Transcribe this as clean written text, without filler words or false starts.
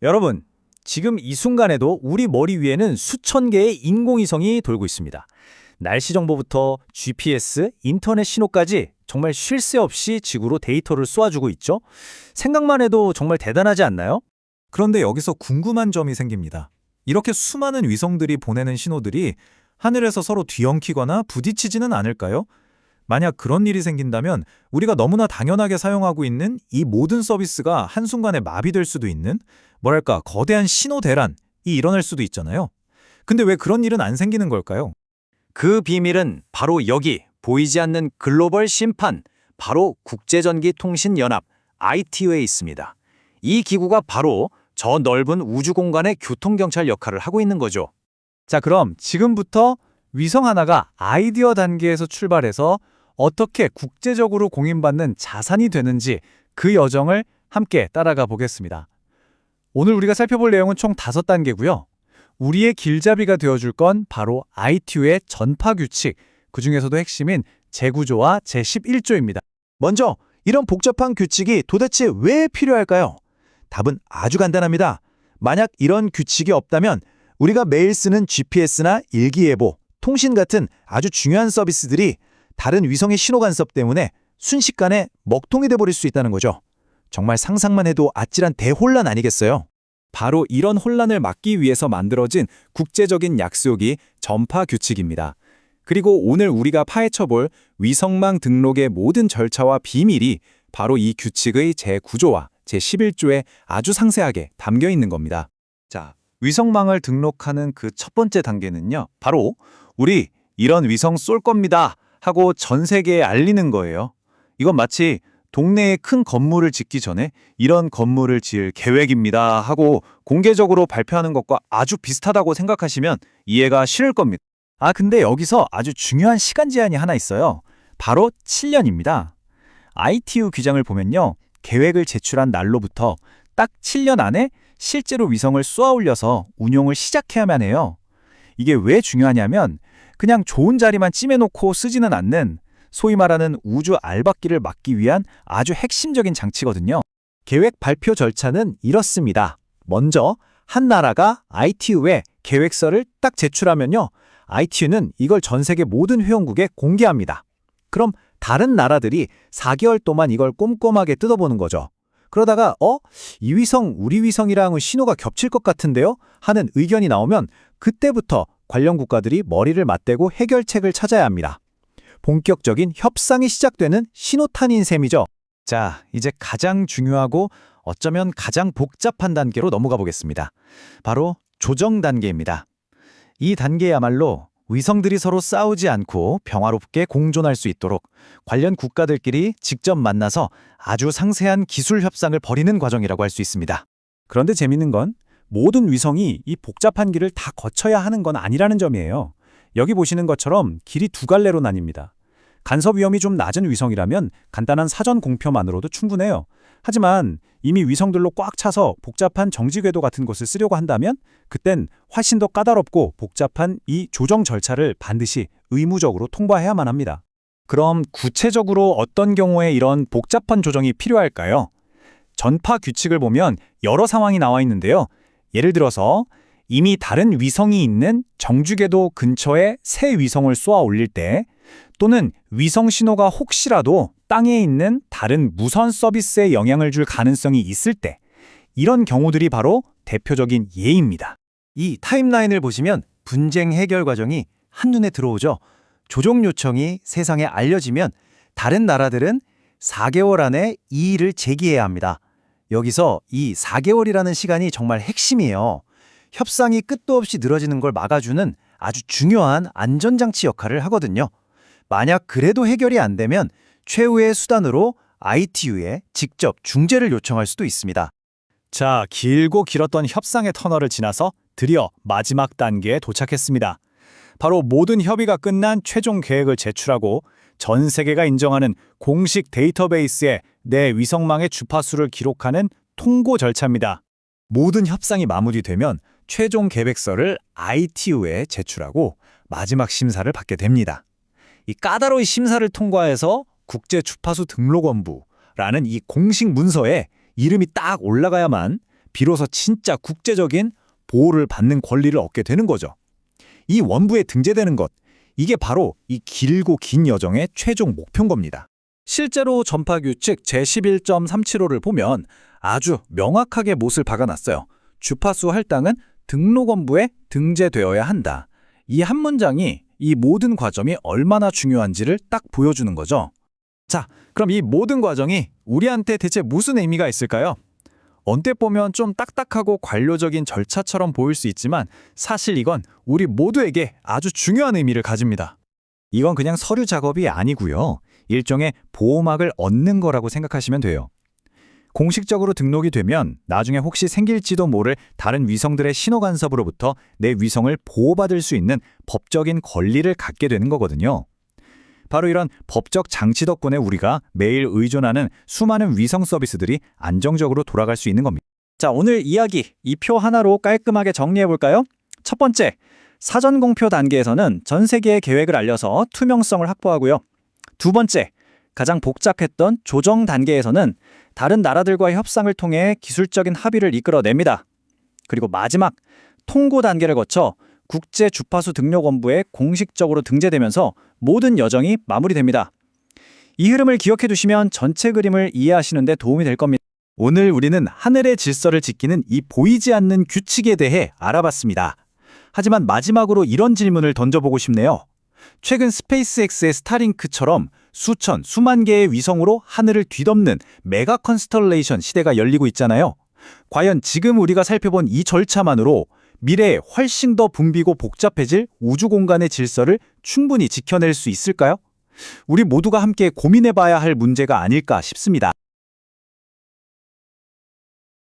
여러분, 지금 이 순간에도 우리 머리 위에는 수천 개의 인공위성이 돌고 있습니다. 날씨 정보부터 GPS, 인터넷 신호까지 정말 쉴 새 없이 지구로 데이터를 쏘아주고 있죠? 생각만 해도 정말 대단하지 않나요? 그런데 여기서 궁금한 점이 생깁니다. 이렇게 수많은 위성들이 보내는 신호들이 하늘에서 서로 뒤엉키거나 부딪히지는 않을까요? 만약 그런 일이 생긴다면 우리가 너무나 당연하게 사용하고 있는 이 모든 서비스가 한순간에 마비될 수도 있는, 뭐랄까, 거대한 신호 대란이 일어날 수도 있잖아요. 근데 왜 그런 일은 안 생기는 걸까요? 그 비밀은 바로 여기 보이지 않는 글로벌 심판, 바로 국제전기통신연합 ITU에 있습니다. 이 기구가 바로 저 넓은 우주 공간의 교통경찰 역할을 하고 있는 거죠. 자, 그럼 지금부터 위성 하나가 아이디어 단계에서 출발해서 어떻게 국제적으로 공인받는 자산이 되는지 그 여정을 함께 따라가 보겠습니다. 오늘 우리가 살펴볼 내용은 총 5단계고요. 우리의 길잡이가 되어줄 건 바로 ITU의 전파 규칙, 그중에서도 핵심인 제구조와 제11조입니다. 먼저 이런 복잡한 규칙이 도대체 왜 필요할까요? 답은 아주 간단합니다. 만약 이런 규칙이 없다면 우리가 매일 쓰는 GPS나 일기예보, 통신 같은 아주 중요한 서비스들이 다른 위성의 신호 간섭 때문에 순식간에 먹통이 돼버릴 수 있다는 거죠. 정말 상상만 해도 아찔한 대혼란 아니겠어요? 바로 이런 혼란을 막기 위해서 만들어진 국제적인 약속이 전파 규칙입니다. 그리고 오늘 우리가 파헤쳐볼 위성망 등록의 모든 절차와 비밀이 바로 이 규칙의 제9조와 제11조에 아주 상세하게 담겨 있는 겁니다. 자, 위성망을 등록하는 그 첫 번째 단계는요. 바로 우리 이런 위성 쏠 겁니다 하고 전 세계에 알리는 거예요. 이건 마치 동네에 큰 건물을 짓기 전에 이런 건물을 지을 계획입니다 하고 공개적으로 발표하는 것과 아주 비슷하다고 생각하시면 이해가 쉬울 겁니다. 근데 여기서 아주 중요한 시간 제한이 하나 있어요. 바로 7년입니다. ITU 규정을 보면요. 계획을 제출한 날로부터 딱 7년 안에 실제로 위성을 쏘아 올려서 운용을 시작해야만 해요. 이게 왜 중요하냐면 그냥 좋은 자리만 찜해놓고 쓰지는 않는 소위 말하는 우주 알박기를 막기 위한 아주 핵심적인 장치거든요. 계획 발표 절차는 이렇습니다. 먼저 한 나라가 ITU에 계획서를 딱 제출하면요. ITU는 이걸 전 세계 모든 회원국에 공개합니다. 그럼 다른 나라들이 4개월 동안 이걸 꼼꼼하게 뜯어보는 거죠. 그러다가 이 위성 우리 위성이랑은 신호가 겹칠 것 같은데요? 하는 의견이 나오면 그때부터 관련 국가들이 머리를 맞대고 해결책을 찾아야 합니다. 본격적인 협상이 시작되는 신호탄인 셈이죠. 자, 이제 가장 중요하고 어쩌면 가장 복잡한 단계로 넘어가 보겠습니다. 바로 조정 단계입니다. 이 단계야말로 위성들이 서로 싸우지 않고 평화롭게 공존할 수 있도록 관련 국가들끼리 직접 만나서 아주 상세한 기술 협상을 벌이는 과정이라고 할 수 있습니다. 그런데 재밌는 건 모든 위성이 이 복잡한 길을 다 거쳐야 하는 건 아니라는 점이에요. 여기 보시는 것처럼 길이 두 갈래로 나뉩니다. 간섭 위험이 좀 낮은 위성이라면 간단한 사전 공표만으로도 충분해요. 하지만 이미 위성들로 꽉 차서 복잡한 정지 궤도 같은 곳을 쓰려고 한다면 그땐 훨씬 더 까다롭고 복잡한 이 조정 절차를 반드시 의무적으로 통과해야만 합니다. 그럼 구체적으로 어떤 경우에 이런 복잡한 조정이 필요할까요? 전파 규칙을 보면 여러 상황이 나와 있는데요. 예를 들어서 이미 다른 위성이 있는 정주궤도 근처에 새 위성을 쏘아 올릴 때, 또는 위성 신호가 혹시라도 땅에 있는 다른 무선 서비스에 영향을 줄 가능성이 있을 때, 이런 경우들이 바로 대표적인 예입니다. 이 타임라인을 보시면 분쟁 해결 과정이 한눈에 들어오죠. 조정 요청이 세상에 알려지면 다른 나라들은 4개월 안에 이의를 제기해야 합니다. 여기서 이 4개월이라는 시간이 정말 핵심이에요. 협상이 끝도 없이 늘어지는 걸 막아주는 아주 중요한 안전장치 역할을 하거든요. 만약 그래도 해결이 안 되면 최후의 수단으로 ITU에 직접 중재를 요청할 수도 있습니다. 자, 길고 길었던 협상의 터널을 지나서 드디어 마지막 단계에 도착했습니다. 바로 모든 협의가 끝난 최종 계획을 제출하고 전 세계가 인정하는 공식 데이터베이스에 내 위성망의 주파수를 기록하는 통고 절차입니다. 모든 협상이 마무리되면 최종 계획서를 ITU에 제출하고 마지막 심사를 받게 됩니다. 이 까다로운 심사를 통과해서 국제주파수 등록원부라는 이 공식 문서에 이름이 딱 올라가야만 비로소 진짜 국제적인 보호를 받는 권리를 얻게 되는 거죠. 이 원부에 등재되는 것, 이게 바로 이 길고 긴 여정의 최종 목표인 겁니다. 실제로 전파규칙 제11.375를 보면 아주 명확하게 못을 박아놨어요. 주파수 할당은 등록원부에 등재되어야 한다. 이 한 문장이 이 모든 과정이 얼마나 중요한지를 딱 보여주는 거죠. 자, 그럼 이 모든 과정이 우리한테 대체 무슨 의미가 있을까요? 언뜻 보면 좀 딱딱하고 관료적인 절차처럼 보일 수 있지만 사실 이건 우리 모두에게 아주 중요한 의미를 가집니다. 이건 그냥 서류 작업이 아니고요. 일종의 보호막을 얻는 거라고 생각하시면 돼요. 공식적으로 등록이 되면 나중에 혹시 생길지도 모를 다른 위성들의 신호 간섭으로부터 내 위성을 보호받을 수 있는 법적인 권리를 갖게 되는 거거든요. 바로 이런 법적 장치 덕분에 우리가 매일 의존하는 수많은 위성 서비스들이 안정적으로 돌아갈 수 있는 겁니다. 자, 오늘 이야기 이 표 하나로 깔끔하게 정리해 볼까요? 첫 번째, 사전 공표 단계에서는 전 세계의 계획을 알려서 투명성을 확보하고요. 두 번째, 가장 복잡했던 조정 단계에서는 다른 나라들과의 협상을 통해 기술적인 합의를 이끌어냅니다. 그리고 마지막, 통고 단계를 거쳐 국제 주파수 등록원부에 공식적으로 등재되면서 모든 여정이 마무리됩니다. 이 흐름을 기억해 두시면 전체 그림을 이해하시는 데 도움이 될 겁니다. 오늘 우리는 하늘의 질서를 지키는 이 보이지 않는 규칙에 대해 알아봤습니다. 하지만 마지막으로 이런 질문을 던져보고 싶네요. 최근 스페이스X의 스타링크처럼 수천, 수만 개의 위성으로 하늘을 뒤덮는 메가 컨스텔레이션 시대가 열리고 있잖아요. 과연 지금 우리가 살펴본 이 절차만으로 미래에 훨씬 더 붐비고 복잡해질 우주 공간의 질서를 충분히 지켜낼 수 있을까요? 우리 모두가 함께 고민해봐야 할 문제가 아닐까 싶습니다.